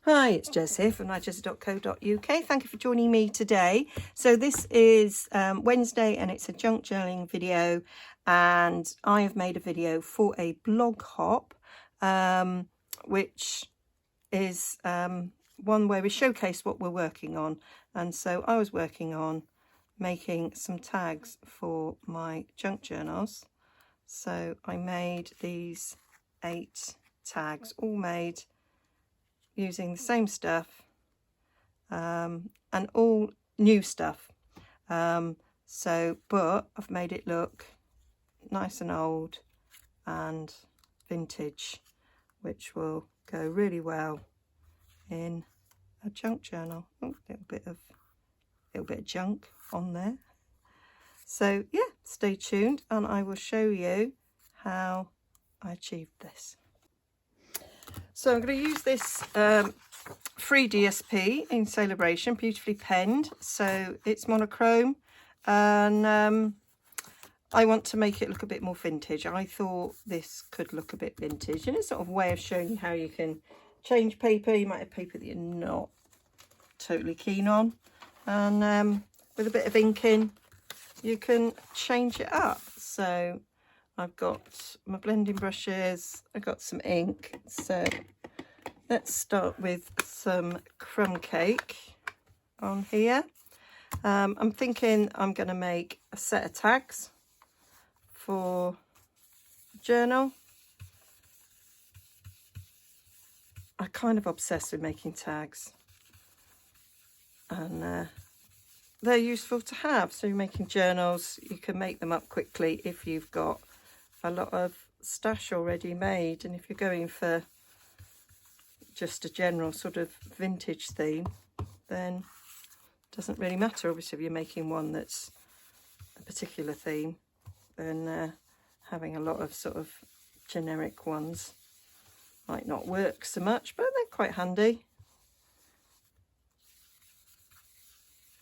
Hi, it's Jess here from Nigezza.co.uk. Thank you for joining me today. So this is Wednesday and it's a junk journaling video, and I have made a video for a blog hop, which is one where we showcase what we're working on. And so I was working on making some tags for my junk journals. So I made these 8 tags, all made using the same stuff, and all new stuff. But I've made it look nice and old and vintage, which will go really well in a junk journal. Oh, little bit of junk on there. So yeah, stay tuned and I will show you how I achieved this. So I'm going to use this free DSP in Celebration, beautifully penned. So it's monochrome, and I want to make it look a bit more vintage. I thought this could look a bit vintage, and it's sort of a way of showing you how you can change paper. You might have paper that you're not totally keen on, and with a bit of ink in, you can change it up. So I've got my blending brushes, I've got some ink. So let's start with some crumb cake on here. I'm thinking I'm going to make a set of tags for the journal. I'm kind of obsessed with making tags, and they're useful to have. So you're making journals, you can make them up quickly if you've got a lot of stash already made, and if you're going for just a general sort of vintage theme, then it doesn't really matter. Obviously if you're making one that's a particular theme, then having a lot of sort of generic ones might not work so much, but they're quite handy.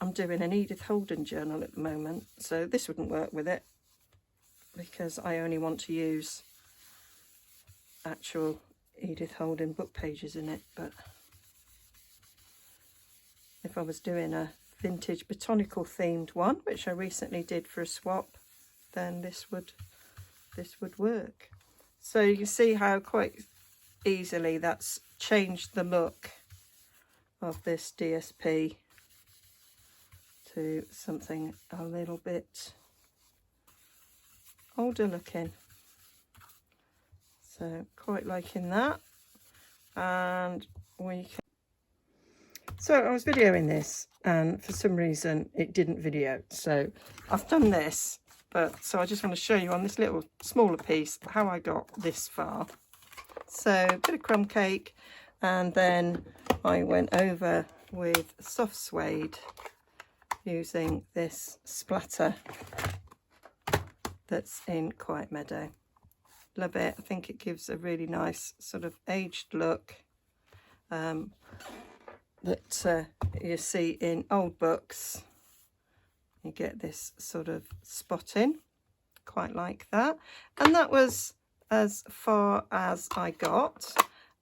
I'm doing an Edith Holden journal at the moment, so this wouldn't work with it because I only want to use actual Edith Holden book pages in it. But if I was doing a vintage botanical themed one, which I recently did for a swap, then this would work. So you can see how quite easily that's changed the look of this DSP to something a little bit older looking. So quite liking that. And we can... So I was videoing this and for some reason it didn't video. So I've done this, but so I just want to show you on this little smaller piece how I got this far. So a bit of crumb cake, and then I went over with soft suede using this splatter that's in Quiet Meadow. Love it. I think it gives a really nice sort of aged look that you see in old books. You get this sort of spotting, quite like that. And that was as far as I got,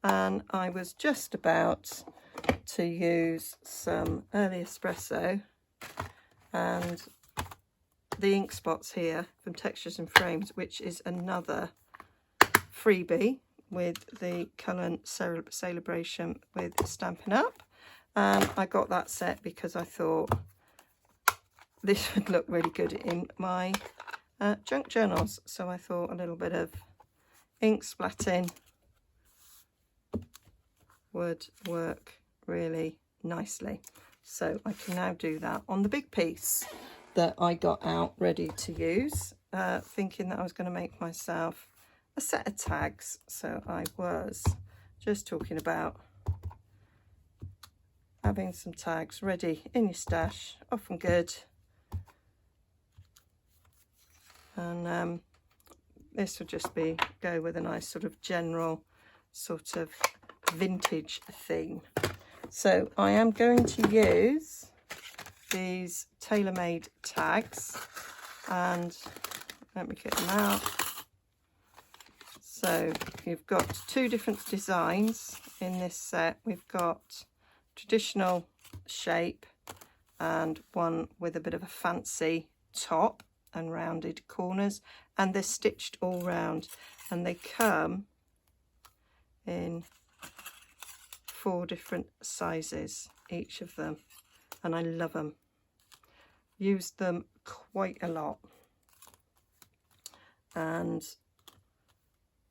and I was just about to use some early espresso and the ink spots here from Textures and Frames, which is another freebie with the Current Celebration with Stampin' Up. I got that set because I thought this would look really good in my junk journals. So I thought a little bit of ink splatting would work really nicely. So I can now do that on the big piece that I got out ready to use, thinking that I was going to make myself a set of tags. So I was just talking about having some tags ready in your stash, often good. And this would just go with a nice sort of general sort of vintage theme. So I am going to use these tailor-made tags, and let me get them out. So you've got two different designs in this set. We've got traditional shape and one with a bit of a fancy top and rounded corners, and they're stitched all round, and they come in 4 different sizes, each of them, and I love them. Used them quite a lot. And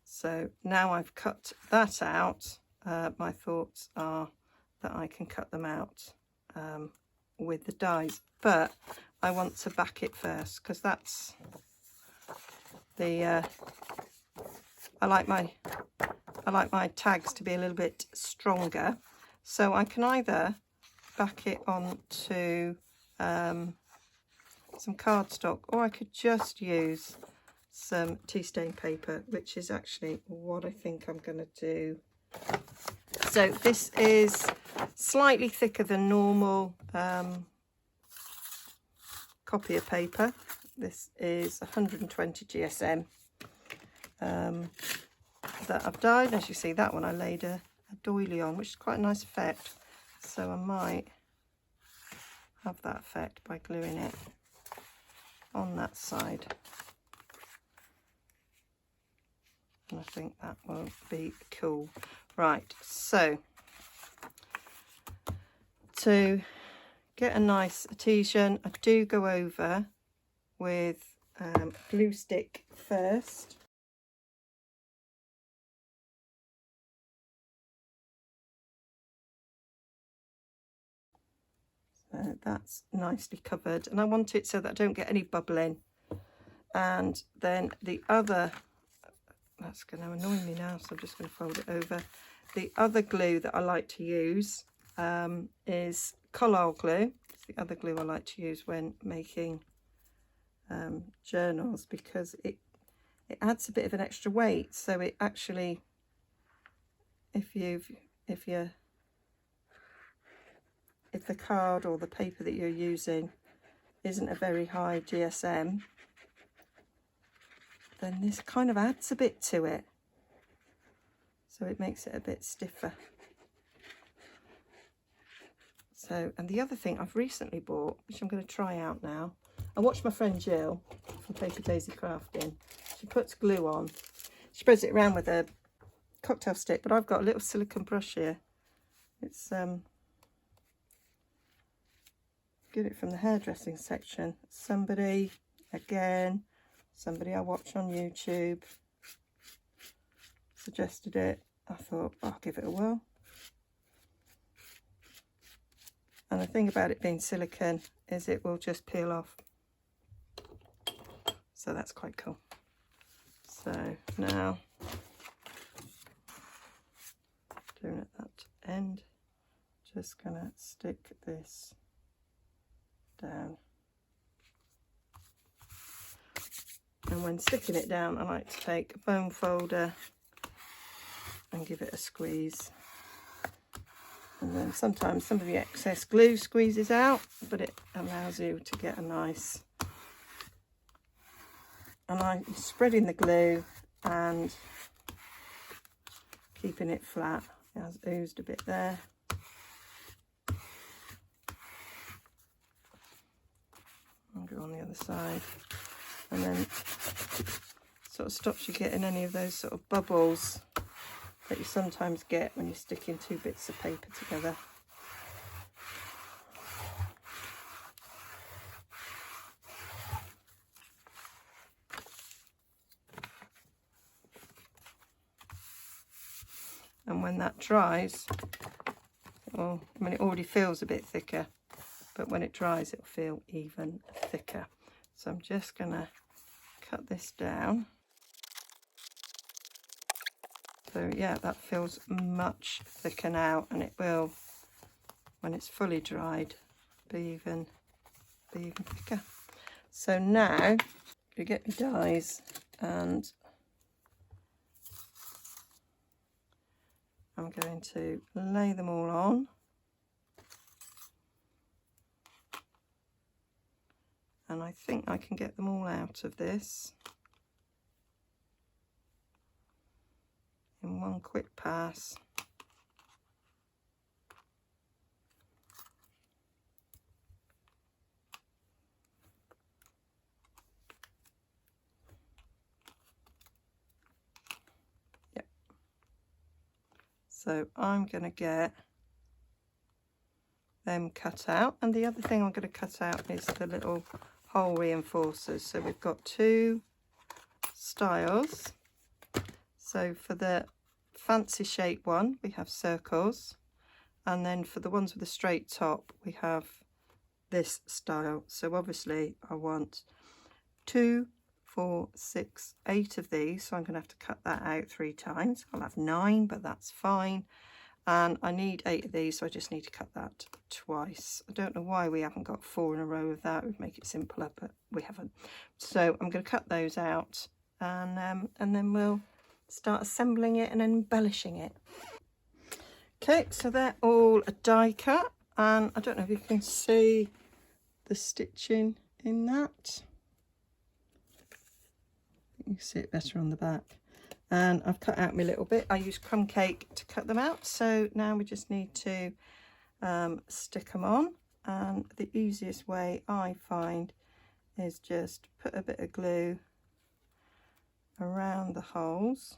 so now I've cut that out, my thoughts are that I can cut them out with the dies, but I want to back it first, because that's the I like my tags to be a little bit stronger, so I can either back it onto some cardstock, or I could just use some tea stain paper, which is actually what I think I'm going to do. So this is slightly thicker than normal copier paper. This is 120 GSM that I've dyed. As you see, that one I laid a doily on, which is quite a nice effect, so I might have that effect by gluing it on that side, and I think that will be cool. Right, so to get a nice adhesion, I do go over with glue stick first. So that's nicely covered, and I want it so that I don't get any bubbling. And then the other, that's going to annoy me now, so I'm just going to fold it over. The other glue that I like to use is collal glue. It's the other glue I like to use when making journals, because it adds a bit of an extra weight. So it actually, if the card or the paper that you're using isn't a very high GSM, then this kind of adds a bit to it, so it makes it a bit stiffer. So, and the other thing I've recently bought, which I'm going to try out now, I watched my friend Jill from Paper Daisy Crafting. She puts glue on, she spreads it around with a cocktail stick, but I've got a little silicone brush here. It's get it from the hairdressing section. Somebody I watch on YouTube suggested it. I thought, I'll give it a whirl. And the thing about it being silicone is it will just peel off. So that's quite cool. So now, doing it at that end, just gonna stick this down. And when sticking it down, I like to take a bone folder and give it a squeeze. And then sometimes some of the excess glue squeezes out, but it allows you to get a nice, and I'm spreading the glue and keeping it flat. It has oozed a bit there. I'll go on the other side, and then sort of stops you getting any of those sort of bubbles that you sometimes get when you're sticking 2 bits of paper together. And when that dries, well, I mean, it already feels a bit thicker, but when it dries, it'll feel even thicker. So I'm just gonna cut this down. So yeah, that feels much thicker now, and it will, when it's fully dried, be even thicker. So now you get your dies, and I'm going to lay them all on. And I think I can get them all out of this. in one quick pass. Yep. So I'm going to get them cut out, and the other thing I'm going to cut out is the little hole reinforcers. So we've got two styles. So for the fancy shape one we have circles, and then for the ones with a straight top we have this style. So obviously I want 2, 4, 6, 8 of these, so I'm going to have to cut that out 3 times. I'll have 9, but that's fine. And I need 8 of these, so I just need to cut that twice. I don't know why we haven't got 4 in a row of that. We'd make it simpler, but we haven't. So I'm going to cut those out, and then we'll start assembling it and embellishing it. Okay, so they're all a die cut, and I don't know if you can see the stitching in that. You can see it better on the back. And I've cut out my little bit. I used crumb cake to cut them out, so now we just need to stick them on. And the easiest way I find is just put a bit of glue around the holes.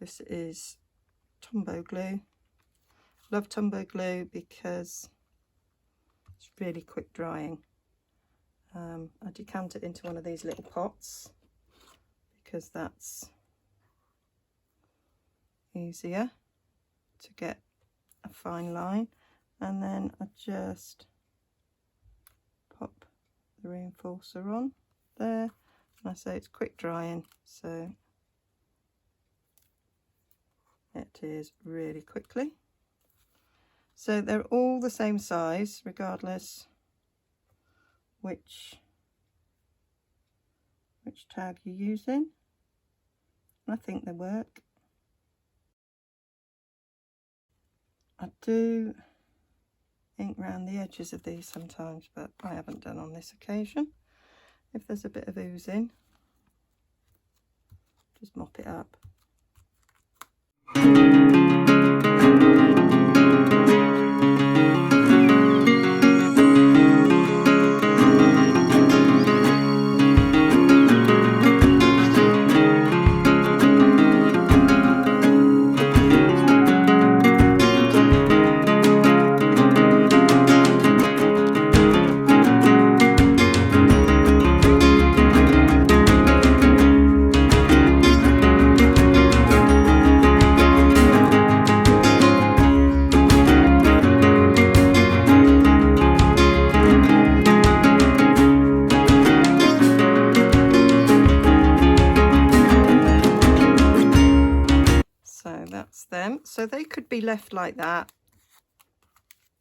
This is Tombow glue. Love Tombow glue because it's really quick drying. I decant it into one of these little pots because that's easier to get a fine line, and then I just pop the reinforcer on there, and I say it's quick drying, so it is really quickly. So they're all the same size regardless which tag you're using. I think they work. I do ink around the edges of these sometimes, but I haven't done on this occasion. If there's a bit of oozing, just mop it up. Them, so they could be left like that,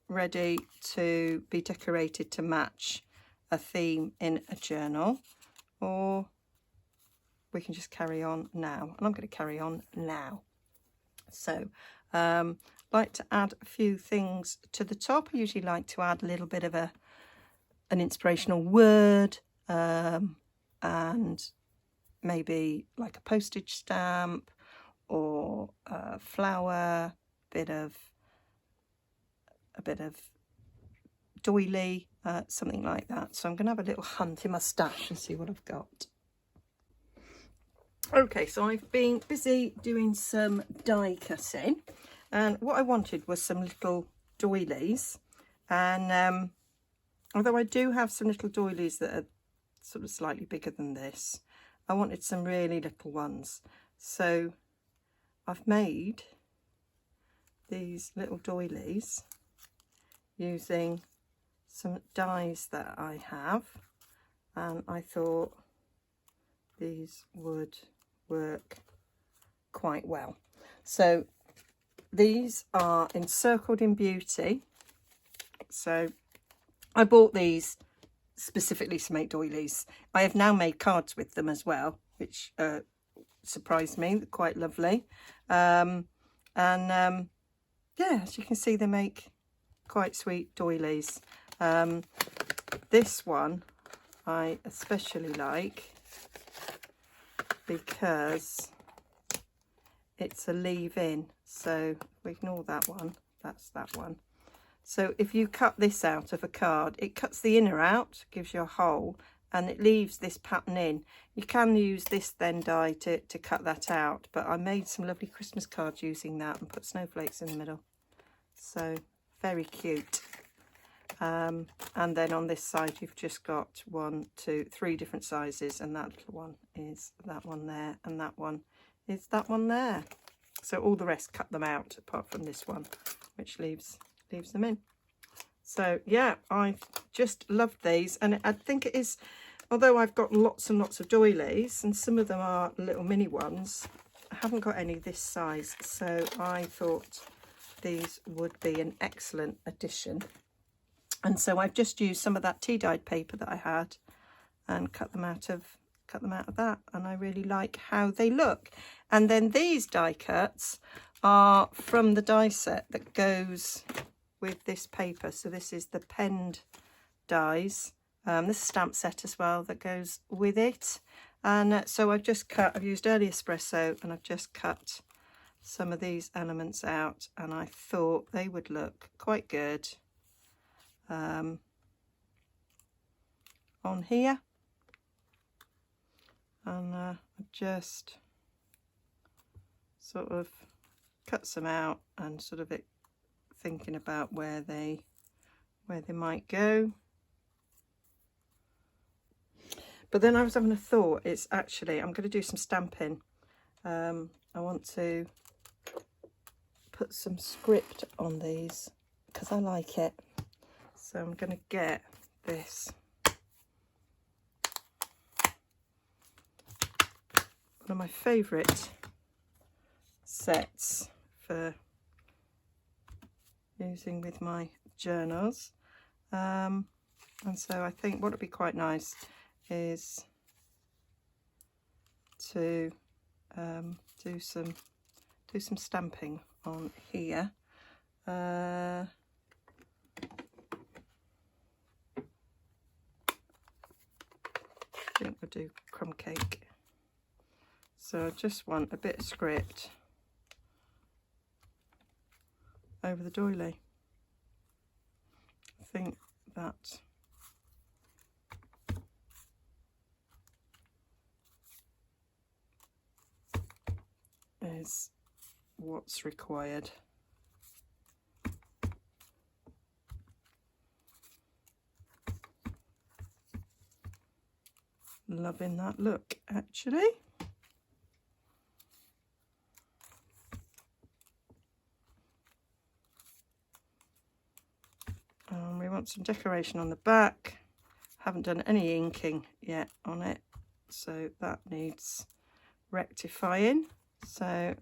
ready to be decorated to match a theme in a journal, or we can just carry on now, and I'm going to carry on now. So like to add a few things to the top. I usually like to add a little bit of an inspirational word, and maybe like a postage stamp or a flower, a bit of doily, something like that. So I'm going to have a little hunt in my stash and see what I've got. Okay, so I've been busy doing some die cutting, and what I wanted was some little doilies, and although I do have some little doilies that are sort of slightly bigger than this, I wanted some really little ones. So I've made these little doilies using some dies that I have, and I thought these would work quite well. So these are encircled in beauty. So I bought these specifically to make doilies. I have now made cards with them as well, which surprised me. They're quite lovely. Yeah, as you can see, they make quite sweet doilies. This one I especially like because it's a leave-in. So we ignore that one, that's that one. So if you cut this out of a card, it cuts the inner out, gives you a hole, and it leaves this pattern in. You can use this then die to cut that out, but I made some lovely Christmas cards using that and put snowflakes in the middle. So very cute. And then on this side you've just got 1, 2, 3 different sizes, and that little one is that one there, and that one is that one there. So all the rest cut them out apart from this one, which leaves them in. So yeah, I just loved these, and I think it is, although I've got lots and lots of doilies and some of them are little mini ones, I haven't got any this size, so I thought these would be an excellent addition. And so I've just used some of that tea dyed paper that I had and cut them out of that, and I really like how they look. And then these die cuts are from the die set that goes with this paper. So this is the penned dies. This is a stamp set as well that goes with it. And so I've used early espresso, and I've just cut some of these elements out, and I thought they would look quite good on here. And I just sort of cut some out and sort of thinking about where they might go. But then I was having a thought, it's actually, I'm going to do some stamping. I want to put some script on these because I like it. So I'm going to get this. One of my favourite sets for using with my journals, and so I think what would be quite nice is to do some stamping on here. I think we'll do crumb cake. So I just want a bit of script over the doily. I think that is what's required. Loving that look, actually. We want some decoration on the back. Haven't done any inking yet on it, so that needs rectifying. So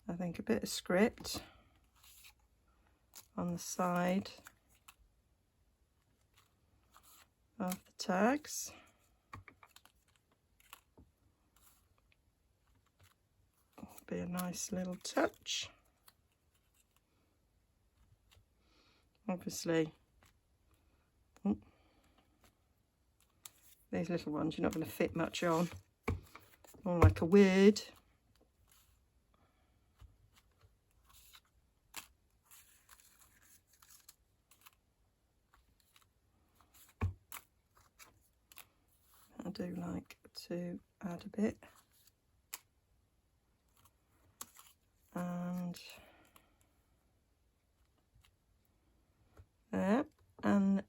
I think a bit of script on the side of the tags. Be a nice little touch. Obviously, these little ones you're not going to fit much on, more like a word. I do like to add a bit, and there, and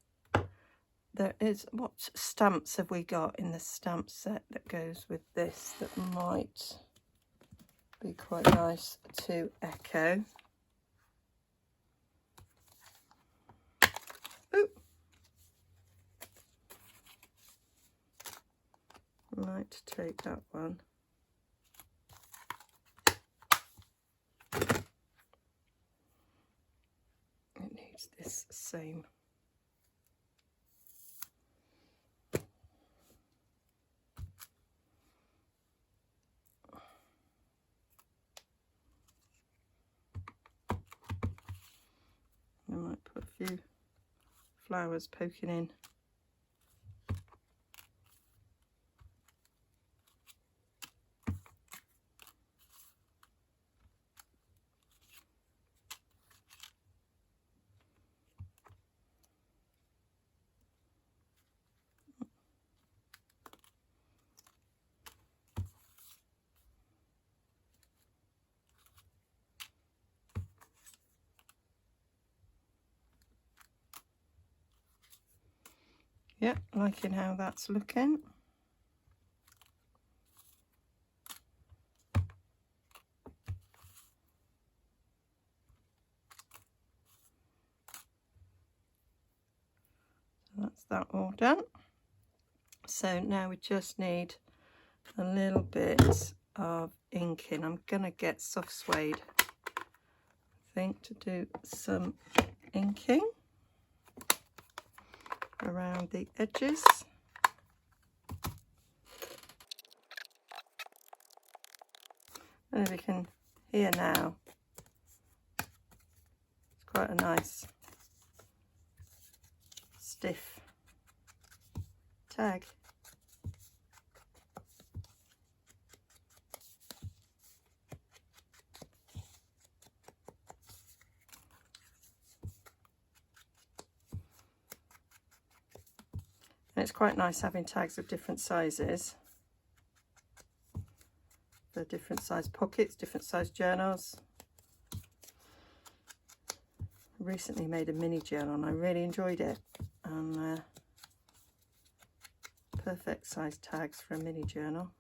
there is, what stamps have we got in the stamp set that goes with this that might be quite nice to echo? Ooh. Might take that one. It needs this same. I might put a few flowers poking in. Yeah, liking how that's looking. That's that all done. So now we just need a little bit of inking. I'm gonna get soft suede, I think, to do some inking around the edges. And as you can hear now, it's quite a nice stiff tag. And it's quite nice having tags of different sizes. For different size pockets, different size journals. I recently made a mini journal and I really enjoyed it. And perfect size tags for a mini journal.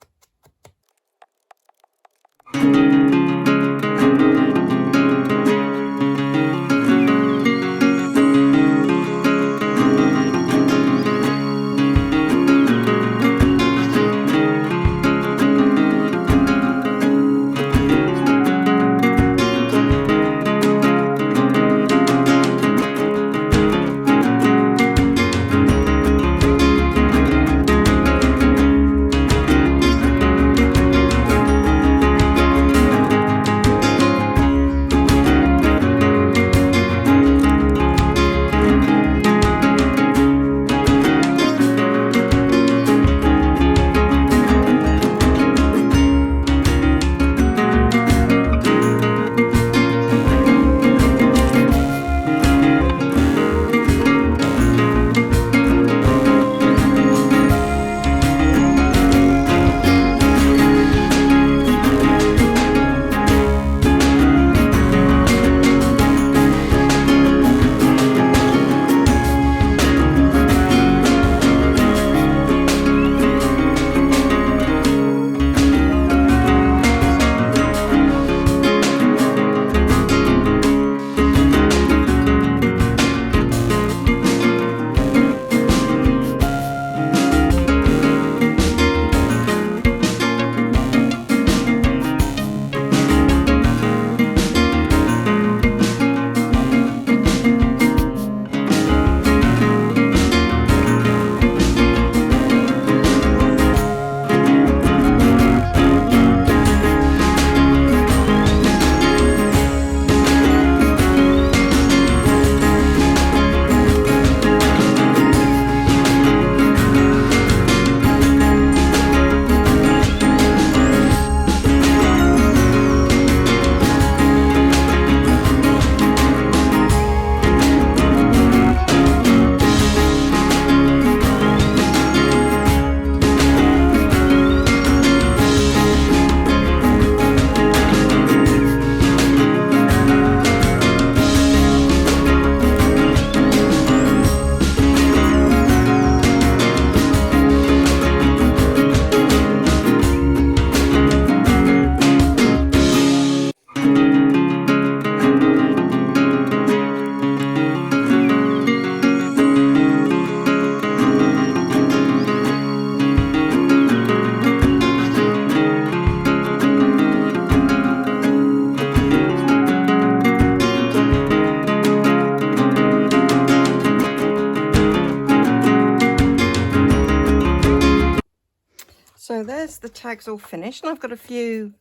So there's the tags all finished, and I've got a few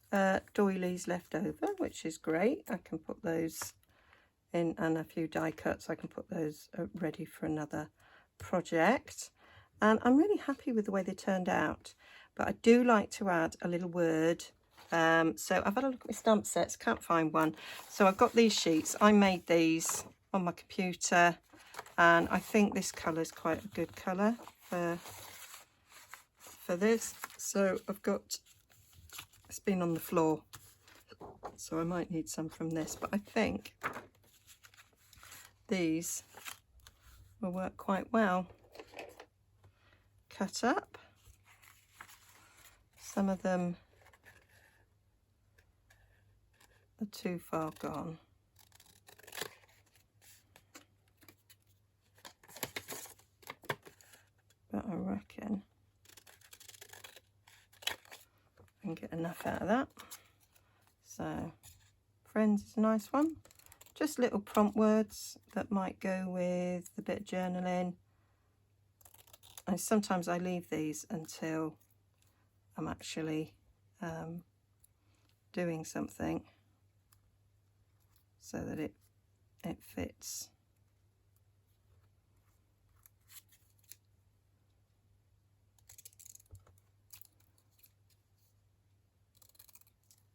doilies left over, which is great. I can put those in, and a few die cuts. I can put those ready for another project. And I'm really happy with the way they turned out. But I do like to add a little word. So I've had a look at my stamp sets, can't find one. So I've got these sheets. I made these on my computer, and I think this colour is quite a good colour for this. So I've got, it's been on the floor, so I might need some from this, but I think these will work quite well. cut up. Some of them are too far gone. But I reckon I can get enough out of that. So, Friends is a nice one. Just little prompt words that might go with a bit of journaling. And sometimes I leave these until I'm actually doing something so that it fits.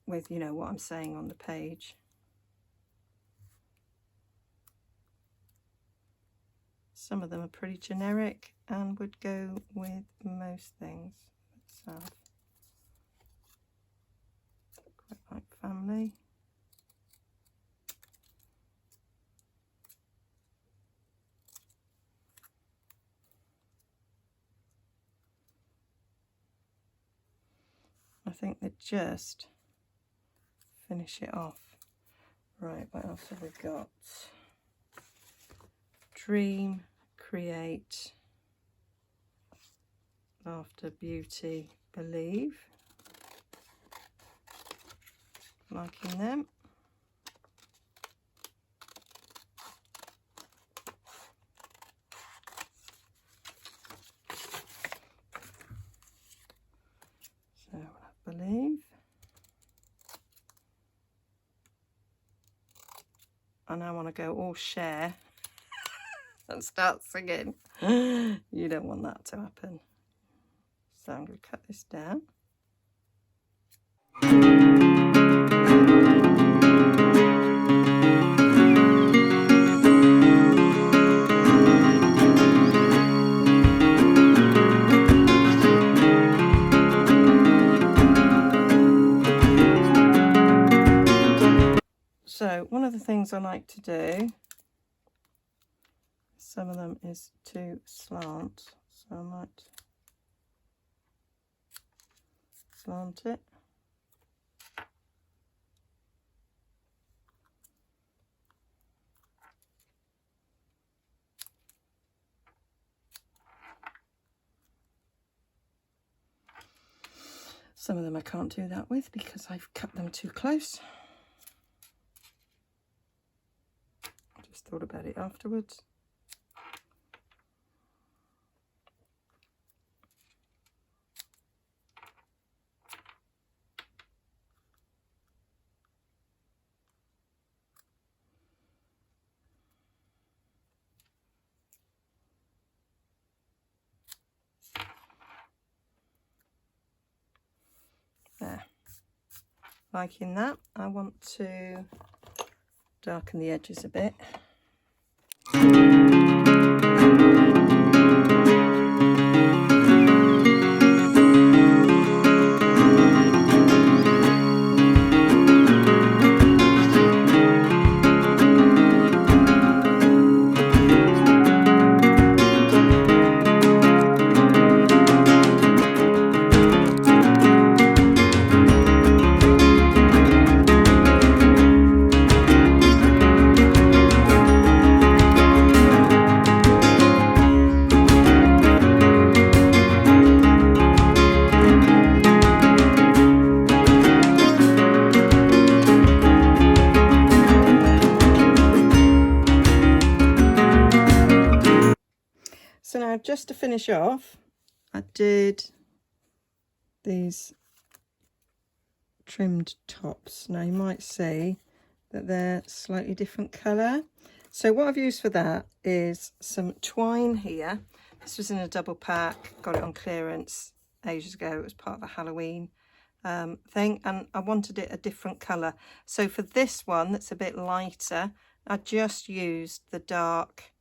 With, you know, what I'm saying on the page. Some of them are pretty generic and would go with most things. Let's have quite like family. I think they just finish it off. Right, what else have we got? Dream, create, laughter, beauty, believe. Liking them. So I believe. And I want to go all share and start singing. You don't want that to happen. So I'm going to cut this down. So one of the things I like to do, some of them is to slant, so I might slant it. Some of them I can't do that with because I've cut them too close. Just thought about it afterwards. There. Liking that. I want to darken the edges a bit. So now, just to finish off, I did these trimmed tops. Now you might see that they're slightly different colour. So what I've used for that is some twine here. This was in a double pack, got it on clearance ages ago. It was part of the Halloween thing, and I wanted it a different colour. So for this one that's a bit lighter, I just used the dark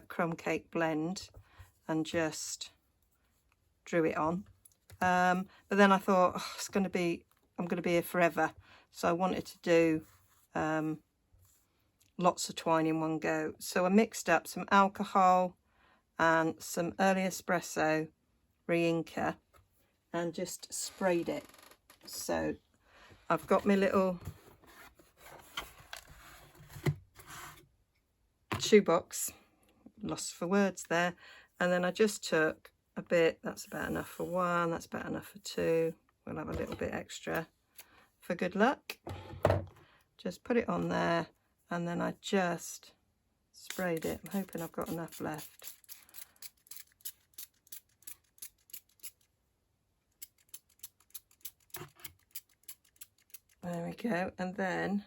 crumb cake blend and just drew it on. But then I thought, oh, I'm going to be here forever. So I wanted to do lots of twine in one go. So I mixed up some alcohol and some early espresso re-inker and just sprayed it. So I've got my little shoebox, lost for words there, and then I just took a bit. That's about enough for one, that's about enough for two. We'll have a little bit extra for good luck. Just put it on there, and then I just sprayed it. I'm hoping I've got enough left. There we go, and then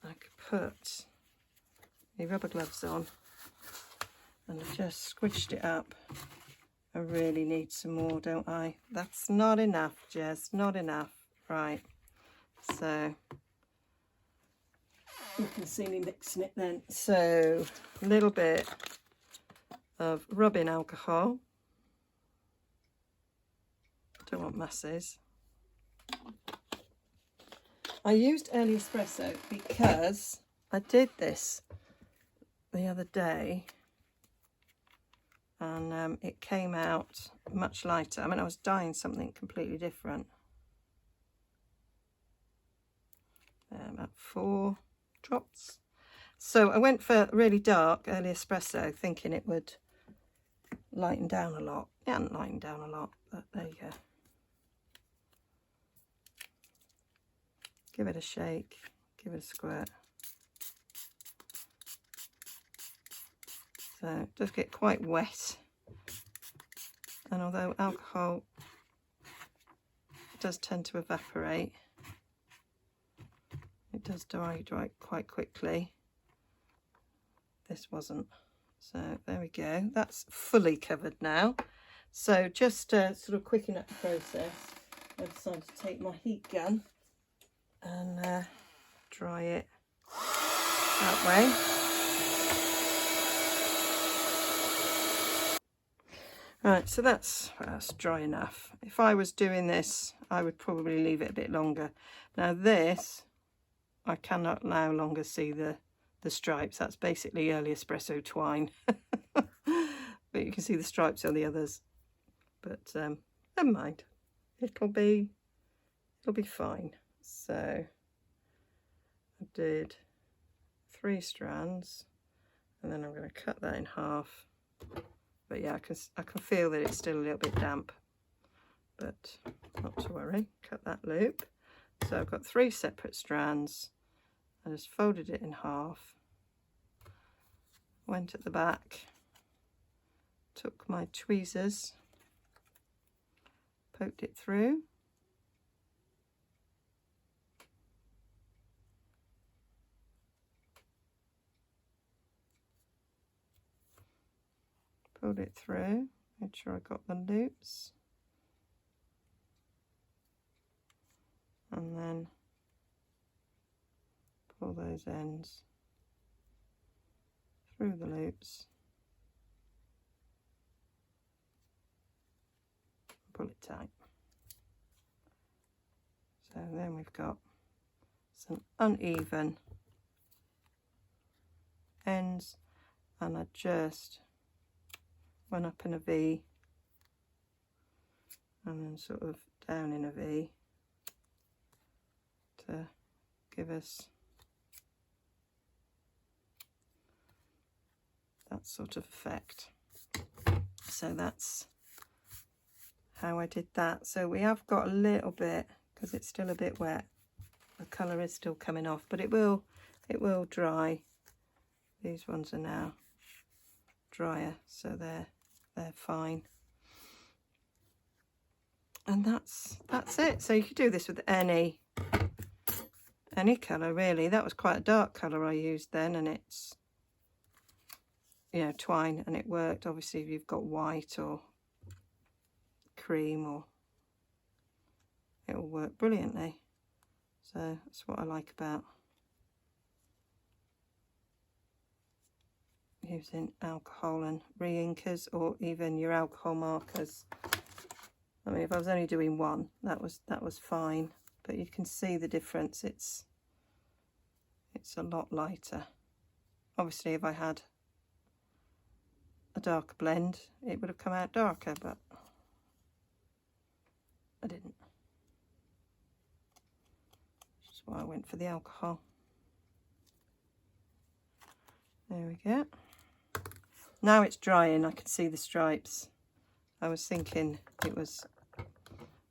I could put my rubber gloves on, and I've just squished it up. I really need some more, don't I? That's not enough, Jess, not enough. Right, so you can see me mixing it then. So a little bit of rubbing alcohol. Don't want masses. I used early espresso because I did this the other day, and it came out much lighter. I mean, I was dyeing something completely different. About 4 drops. So I went for really dark early espresso, thinking it would lighten down a lot. It hadn't lightened down a lot, but there you go. Give it a shake, give it a squirt. So it does get quite wet, and although alcohol does tend to evaporate, it does dry quite quickly. This wasn't. So there we go, that's fully covered now. So just to sort of quicken up the process, I decided to take my heat gun and dry it that way. Right, so that's dry enough. If I was doing this, I would probably leave it a bit longer. Now this, I cannot now longer see the stripes. That's basically early espresso twine. But you can see the stripes on the others. But never mind. It'll be fine. So I did 3 strands, and then I'm going to cut that in half. But yeah, I can feel that it's still a little bit damp, but not to worry. Cut that loop. So I've got 3 separate strands. I just folded it in half, went at the back, took my tweezers, poked it through, pulled it through, made sure I got the loops, and then pull those ends through the loops, pull it tight. So then we've got some uneven ends, and I just went up in a V and then sort of down in a V to give us that sort of effect. So that's how I did that. So we have got a little bit, because it's still a bit wet, the colour is still coming off, but it will dry. These ones are now drier, so they're fine. And that's it. So you could do this with any colour really. That was quite a dark colour I used then, and it's, you know, twine, and it worked. Obviously if you've got white or cream, or it will work brilliantly. So that's what I like about using alcohol and re-inkers, or even your alcohol markers. I mean, if I was only doing one, that was fine, but you can see the difference. It's a lot lighter. Obviously if I had a darker blend, it would have come out darker, but I didn't. Which is why I went for the alcohol. There we go. Now it's drying, I can see the stripes. I was thinking it was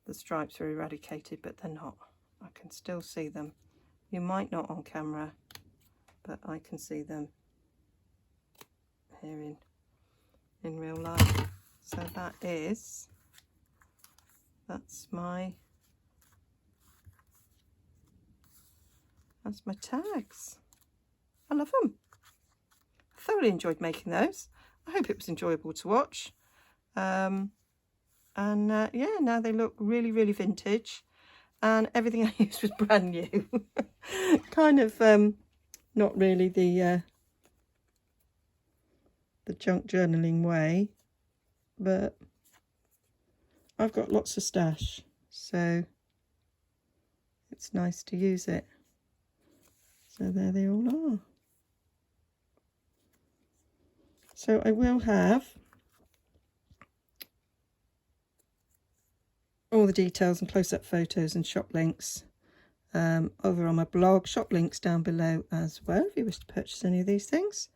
the stripes were eradicated, but they're not. I can still see them. You might not on camera, but I can see them here in real life. So that's my tags. I love them. I thoroughly enjoyed making those. I hope it was enjoyable to watch. Yeah, now they look really, really vintage, and everything I used was brand new. Kind of not really the junk journaling way, but I've got lots of stash, so it's nice to use it. So there they all are. So I will have all the details and close-up photos and shop links over on my blog, shop links down below as well if you wish to purchase any of these things.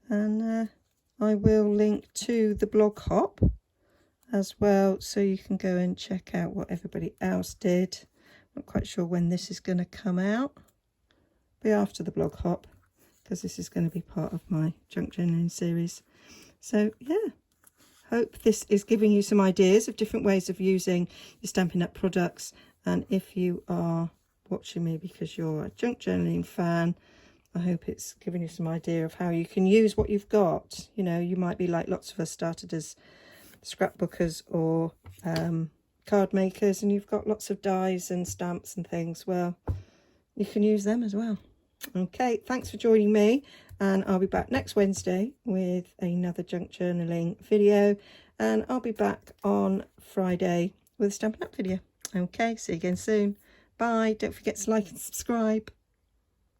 And I will link to the blog hop as well, so you can go and check out what everybody else did. Not quite sure when this is going to come out. Be after the blog hop, because this is going to be part of my junk journaling series. So yeah, hope this is giving you some ideas of different ways of using your Stampin' Up! Products. And if you are watching me because you're a junk journaling fan, I hope it's giving you some idea of how you can use what you've got. You know, you might be like lots of us, started as scrapbookers or card makers, and you've got lots of dies and stamps and things. Well, you can use them as well. Okay, thanks for joining me, and I'll be back next Wednesday with another junk journaling video, and I'll be back on Friday with a Stampin' Up! Video. Okay, see you again soon. Bye. Don't forget to like and subscribe.